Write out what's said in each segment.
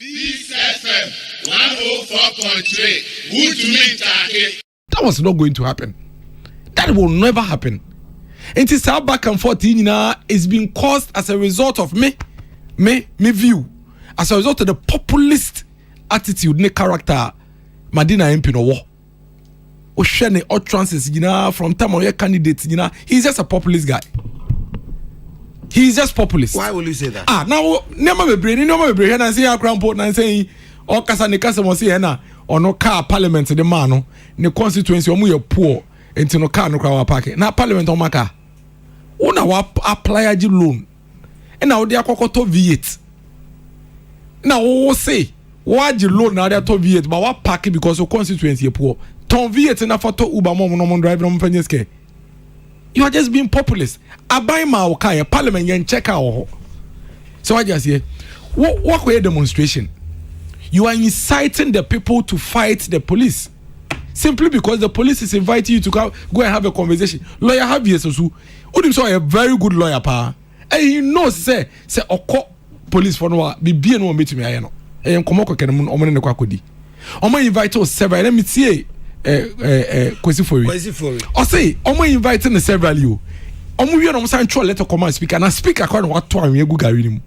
Peace FM 104.3. Good to meet you. That was not going to happen. That will never happen. And it's our back and forth is being caused as a result of me view, as a result of the populist attitude, ne character, Madina MP no war. Oshene utterances, from time of your candidates, he's just a populist guy. He's just populist. Why will you say that? Now, never be brain, and say, and saying, or Casanica was here or no car parliament, the man, the constituency, or poor, and no car, no crowd parking. Now, parliament on my car. Una apply a loan. And now they are to V8. Now, what say? Why the loan now they are to V8, but what parking because your constituency poor? Ton V8 and a photo Uber mom driving on Penyeske. You are just being populist. I buy my okay, parliament and check out. So I just say, what way demonstration? You are inciting the people to fight the police. Simply because the police is inviting you to go and have a conversation. Lawyer have years or so. Udim so a very good lawyer, pa. And he knows say oko police for no be no meet me ayano. And komoko kenemun omone ne kwakodi. Omo invite us several. Let me see kwesi for you. O say omo invite ne several you. Omo wi no san tro letter command speaker na speaker kwa no wato anwe gu gari ni mu.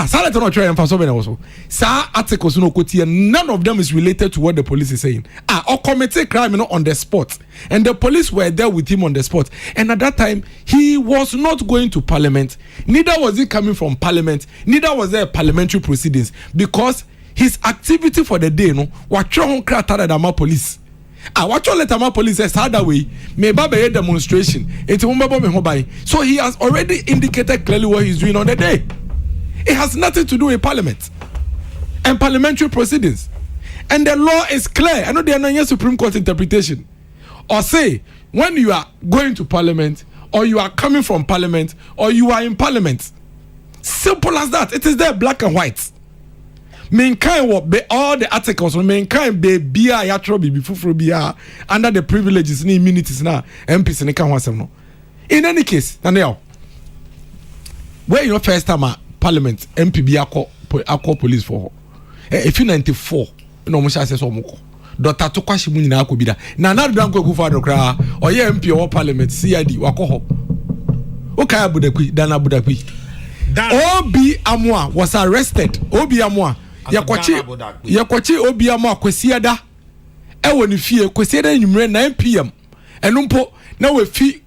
Sa letter no try and so be na so. Sa articles no quote, none of them is related to what the police is saying. Or committed crime on the spot. And the police were there with him on the spot. And at that time, he was not going to parliament. Neither was he coming from parliament. Neither was there parliamentary proceedings. Because his activity for the day, what wrong crowd than my police. What you let my police says other way, may be a demonstration. So he has already indicated clearly what he's doing on the day. It has nothing to do with parliament and parliamentary proceedings. And the law is clear. I know they are not Supreme Court interpretation. Or say, when you are going to parliament, or you are coming from parliament, or you are in parliament. Simple as that. It is there, black and white. Mankind will be all the articles, mankind be BIA, under the privileges and immunities now. MPs and the in any case, Daniel, where your first time parliament MPB akọ police for if you 94 no mo sha se so moko Dr. Tokwashi mu nyina akọ bida na Danko Akufo Addo kra o ye MP o parliament CID wakọ ho o kai abudakui dana abudakui Obi Amwa was arrested. Obi Amwa yakwachi Obi Amwa kwesiada e woni fie kwesiada nyumre 9 pm enumpo na we fi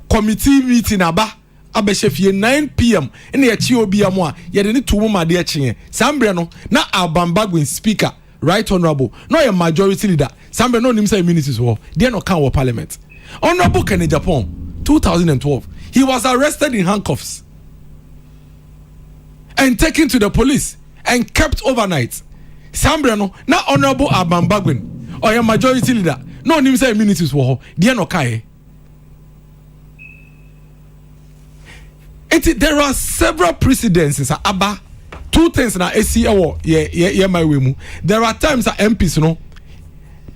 committee meeting aba abeshefie 9 pm ene ya chi Obi Amwa yede ni tumu made ya chinye sambre no na Bagbin speaker right honorable no your majority leader sambre no nimsa immunities wo dey no kan wo parliament honorable Kennedy Japan 2012 he was arrested in handcuffs and taken to the police and kept overnight sambre no na honorable Bagbin or your majority leader no nimsa immunities wo dey no kai. There are several precedents. Abba, two things na AC my way mu. There are times that MPs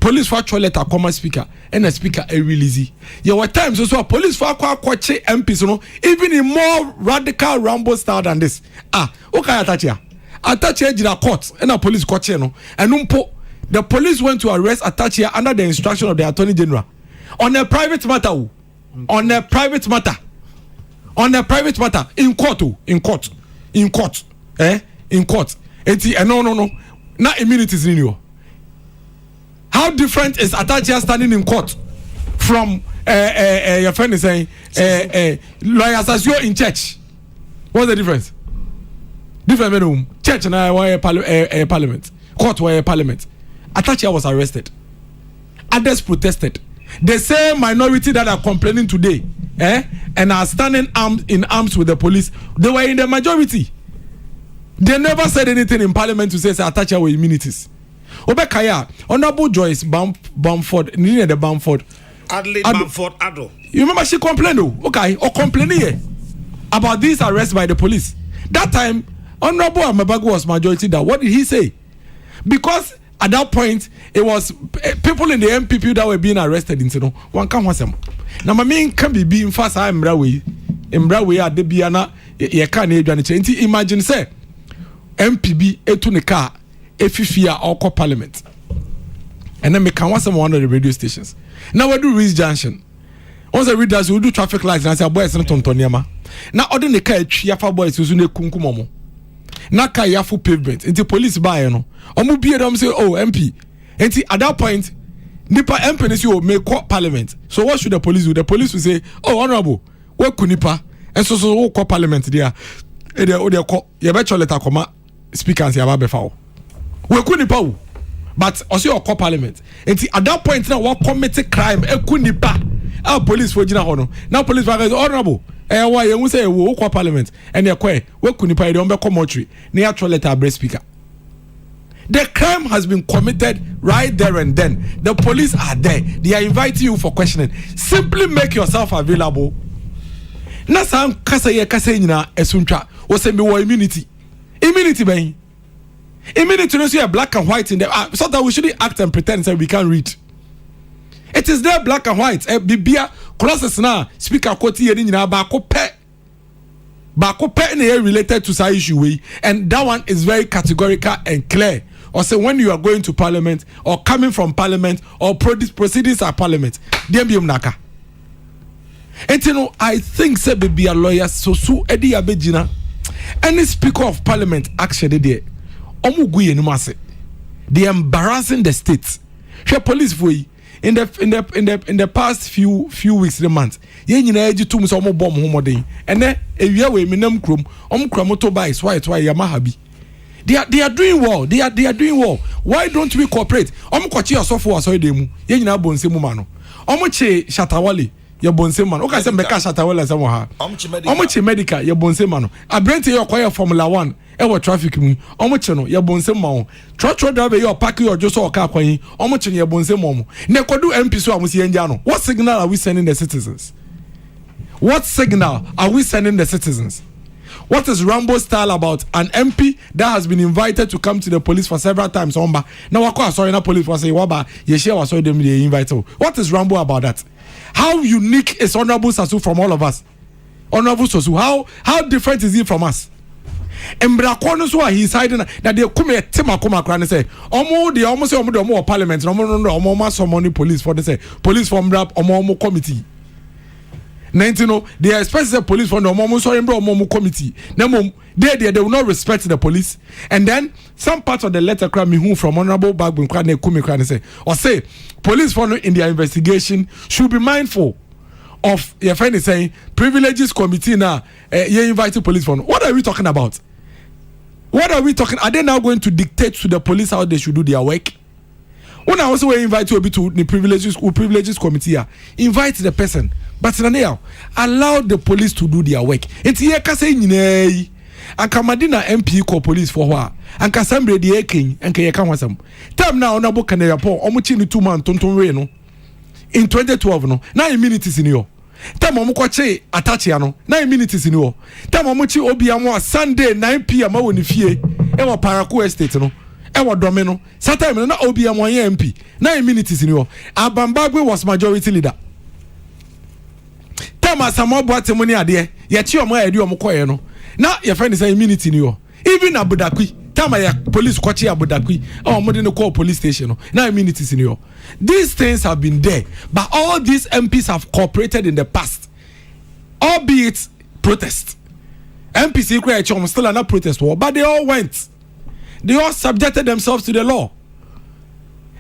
police for letter common speaker and a speaker a release. There were times also police for kwache MPs even in more radical rambo style than this. Okay, attach here the court and a police kwache and the police went to arrest Atachi under the instruction of the Attorney General on a private matter. On a private matter. In court. No. Not immunities in you. How different is Atachia standing in court from your friend is saying lawyers as you in church? What's the difference? Different room. Church and I were parliament. Court were parliament. Atachia was arrested. Others protested. The same minority that are complaining today, and are standing in arms with the police, they were in the majority. They never said anything in parliament to say Atachia were immunities. Obekaya, Honorable Joyce Bamford, near the Bamford. Adelaide Bamford Addo. You remember she complained, complaining about this arrest by the police. That time, Honorable Amabagu was majority. That what did he say? Because at that point, it was people in the MPP that were being arrested. One can was them. Now, my main can be being fast. I'm Brawe at the Biana. You can't imagine, say, MPB etu ne car efifia or parliament. And then me can watch one of the radio stations. Now we do Reese Junction. Once I read that, we do traffic lights and I say, boy, it's not Tonyama. Now, other than the car, Yafa boys, who's in the Kunkumomo. Now, car Yafu pavement. Into police by, you know. Omu be them say, oh, MP. And at that point, Nipa MP is you may call parliament. So, what should the police do? The police will say, oh, honorable, what Kunipa? And so, call parliament there. And they call, you better let her come speak and say, Ababe Fowl. We Kunipa. But also your call parliament. And at that point now, what committed crime? Kunipa. Our police for Jina Hono. Now police are honorable. Why you say we call parliament and you're quiet. We Kunipa don't be commentary. Near letter breast speaker. The crime has been committed right there and then. The police are there. They are inviting you for questioning. Simply make yourself available. Na sam kasa nyina esuntra. O say me immunity. Immunity ben. Immunity to see black and white in there. So that we shouldn't act and pretend that we can't read. It is there black and white. Bibia crosses now. Speaker Koti yeni nyina bako pe ne related to sa issue we, and that one is very categorical and clear. Or say when you are going to parliament or coming from parliament or proceedings at parliament, dem bi naka. And you know, I think say be a lawyer so edi abegina. Any speaker of parliament actually there. They embarrassing the state. She police for in the past few weeks, the month. Ye nyina eji tum so mo bom homoden. Ene ewia we menam krom. Kra motorbikes why Yamaha bi. They are doing well. They are doing well. Why don't we cooperate? Kwachi asofo aso edemu. Ye nyina bonse mu ma no. Che Shatawale ye bonse ma no. Oka se meka Shatawale se mo ha. Che medical ye bonse ma no. Abrente ye kwaya Formula 1. Ewa traffic mu omoche no ye bonse ma o trotro driver ye park your just o car kwan omoche ye bonse ma mo ne kodu MP so amusi enja no. What signal are we sending the citizens? What signal are we sending the citizens? What is Rambo style about an MP that has been invited to come to the police for several times? Now wako sorry na police was say waba ye share was them they invite. What is Rambo about that? How unique is Honorable Sasu from all of us? Honorable Sasu, how different is he from us? Embrakonu so he hiding that they come here tema come akra and say they almost say omo parliament omo summon police for they say police from rap omo committee 19 they expect the police from omo sorry omo committee they will not respect the police. And then some parts of the letter cry me who from Honorable Bagbin Populist and say or say police for in their investigation should be mindful of your friend is saying privileges committee now you inviting police for. What are we talking about? What are we talking? Are they now going to dictate to the police how they should do their work? When I also invite you to the privileges committee, invite the person, but now allow the police to do their work. It's here kase nyine. Anka Madina MP call police for her. Anka Sambre the king anka ye kan wasam. Time now na book na report omuchi ni 2 man tonton we no. In 2012 no. Na immunities in yo. Time omukwache attach ya no. Na immunities in yo. Time omuchi obiamo Sunday 9 PM woni fie. E wo Paraku estate no. E wo dome no. Saturday na obiamo ye MP. Na immunities in yo. Abambagwe was majority leader. Time asamo boate money ade. Ye chi omo ade omukoye no. Now your friend is saying immunity in you. Even Abudakwi, time ya police kwachi Abudakwi, or modern call police station. Now immunity in you. These things have been there, but all these MPs have cooperated in the past, albeit protest. MPs equal still not protest war, but they all went. They all subjected themselves to the law.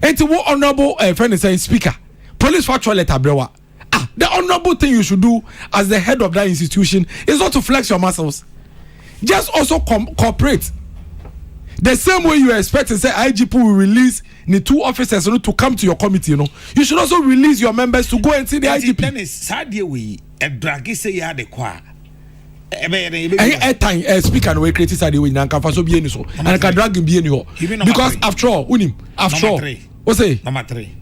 And to what honorable friend is saying, speaker, police factual letter brewer. The honorable thing you should do as the head of that institution is not to flex your muscles. Just also cooperate. The same way you expect to say IGP will release the 2 officers to come to your committee, you should also release your members to go and see the IGP. Then it's sad we a dragi say ya the qua. Time speaker and we criticize the way and can so be any so and can drag him be any because after all, what's say number 3.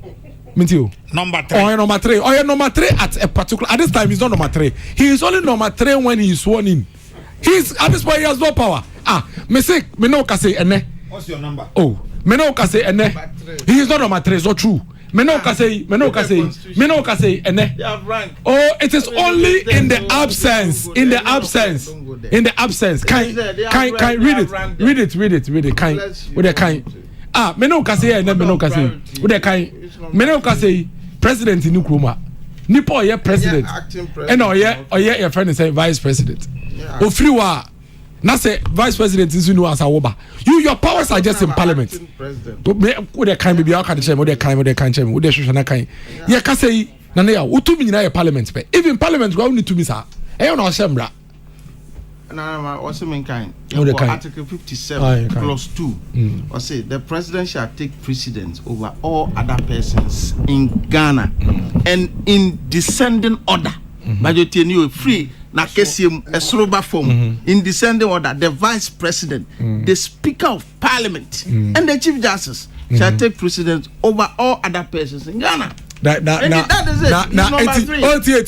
Number 3. Number 3. Number 3 at a particular. At this time, he's not number 3. He is only number 3 when he is sworn in. He's at this point he has no power. Me say me no can say ene. What's your number? Oh, me no can say ene. He is not number 3. It's not true. Me no ka say, ene. Oh, it is only in the absence. In the absence. Kind read it. Kind with the kind. Ah, me no ka say, ene me no ka say. With the kind. Me no ka say president in Nkrumah. Nipo oye president. And oye your friend is saying vice president. Ofri wa na say vice president is no as awoba. Your powers are just in parliament. With the kind be aka de with the kind with the hwehwe na kind. Ye ka say na na ya utumi na parliament pe. Even parliament go need to be sir. E na oshemra. Na also mean kind. Article 57 clause 2. Or say the president shall take precedence over all other persons in Ghana and in descending order. Majority you free na kesium esroba form in descending order. The vice president, the speaker of parliament, and the chief justice shall take precedence over all other persons in Ghana. That is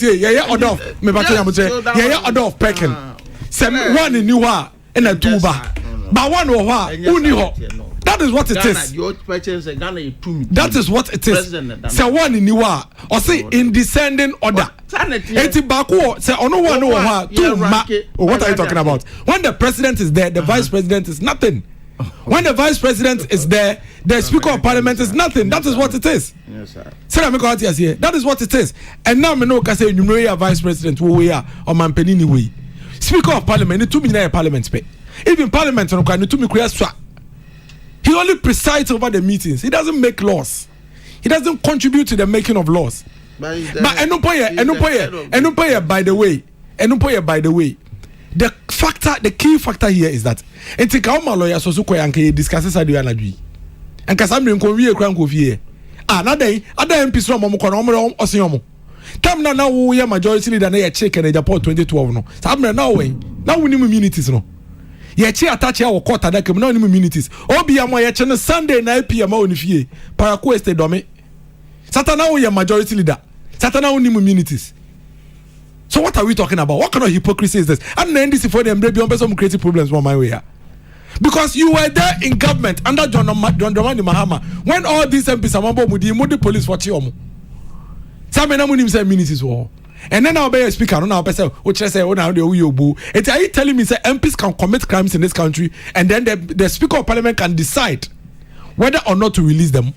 it. Yeah, order of me yeah, order of pecking. One in Niwa and a two bar. But one or that is what it is. That is what it is. Say one in Niwa or say in descending order. Eti Baku say ono one or two ma. What are you talking about? When the president is there, the vice president is nothing. When the vice president is there, the speaker of parliament is nothing. That is what it is. Yes, sir. That is what it is. And now me no can say you know vice president who we are or man penini way. Speaker of parliament, it 2 million parliament pay. Even parliament, he only presides over the meetings. He doesn't make laws. He doesn't contribute to the making of laws. But by the way, the key factor here is that Entikauma lawyer Sosuko Yanke discusses Adrianadri. And Cassandra Korea Crank of here. Another MPs from Momokonom or Siomo. Come now we are majority leader na check and Japan 2012 no. Sabna now we need immunities no. Ye che attach our court that come no immunities. Obi am ye che Sunday 9 PM on fie. Para ko este domi. Satana we are majority leader. Satana we need immunities. So what are we talking about? What kind of hypocrisy is this? And then this for them be some creative problems on my way here. Because you were there in government under John Dramani Mahama when all these MPs amambo mudi police for chiomo. Some men are say ministers war. And then I'll be a speaker. No, I'll say, which I say, oh, now the Uyobu. It's are you telling me say MPs can commit crimes in this country, and then the speaker of parliament can decide whether or not to release them?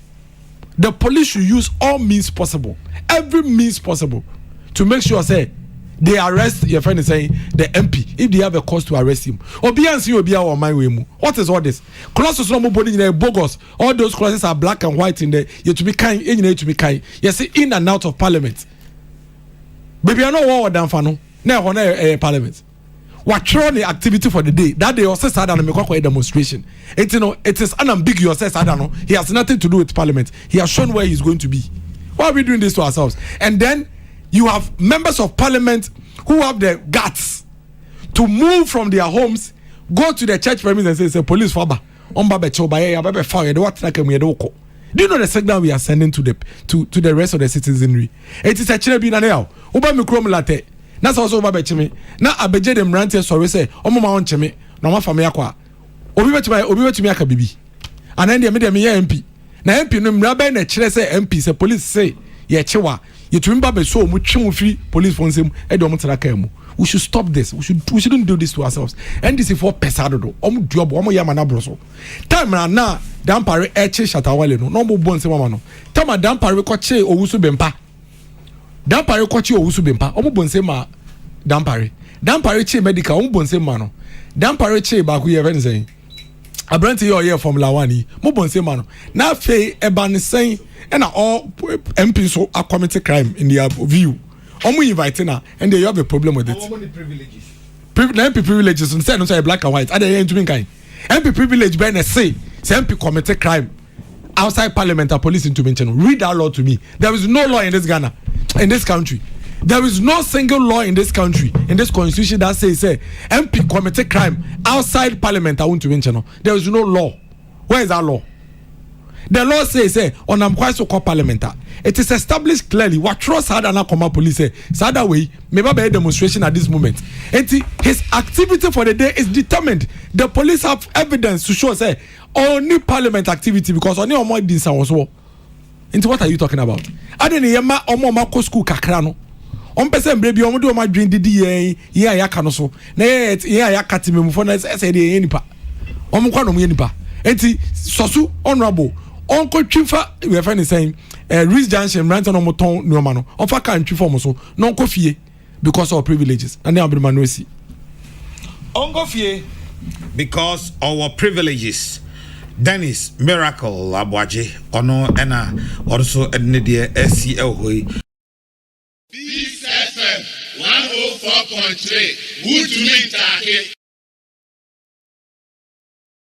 The police should use all means possible, every means possible, to make sure say they arrest your friend is saying the MP if they have a cause to arrest him. Obiansi Obia or my way. What is all this? Clauses no more bogus. All those clauses are black and white in there. You to be kind, you need to be kind. You see in and out of parliament. Baby, I know what done for no. Now on parliament. What throwing the activity for the day? That day also said and make a demonstration. It is unambiguous. I don't know. He has nothing to do with parliament. He has shown where he's going to be. Why are we doing this to ourselves? And then you have members of parliament who have the guts to move from their homes, go to the church premises and say, police faba, do you know the signal we are sending to the rest of the citizenry? It is a chile now. Uba mikrom latte. That's also Uba Bechime. Now abeje dem rantie sorry say, Omoma on cheme, no ma family akwa. Obi betumi aka bibi. And then the media MP. Na MP no mrabe na chile say MP say police say ye chewa. You remember be so much free police phones him. We should stop this. We shouldn't do this to ourselves. And this is for pesado. Job yamana broso. Time na dampare eche shatawale no mo bon se mama no. Time dampare koche owusu bempa. Dampare koche owusu bempa. Omo bon se ma dampare. Dampare che medical omo bon se ma no. Dampare che ba ku ye ven say. Abrante your Formula 1 mo bon se ma no. Na fe eban say and all MPs who are committing crime in their view. Inviting her and they have a problem with it. MP privileges instead of black and white. Are they doing kind? MP privilege Ben say MP committed crime outside parliament or police intervention. Read that law to me. There is no law in this Ghana, in this country. There is no single law in this country, in this constitution that says MP committed crime outside parliament or intervention. There is no law. Where is that law? The law says, on I'm quite so called parliamentar. It is established clearly what trust had an Akoma police say. So that way, maybe a demonstration at this moment. And his activity for the day is determined. The police have evidence to show say only parliament activity because only more this was war. Into what are you talking about? I didn't hear my omo school kakrano. On person baby, on do my dream did ye yakanoso. Nay, ya katim for nice essay any pa. Omquanum yenipa. Enti sosu honorable. Uncle Chifa, we are finally saying, Reese Junction, Ranton on Moton, no mano, of a country for so, non coffee because of privileges. And now be manusi. Uncle Fie, because our privileges. Dennis Miracle Abwaje, Ono Ena, also Ednedia SCL Hui. This FM 104.3, good to meet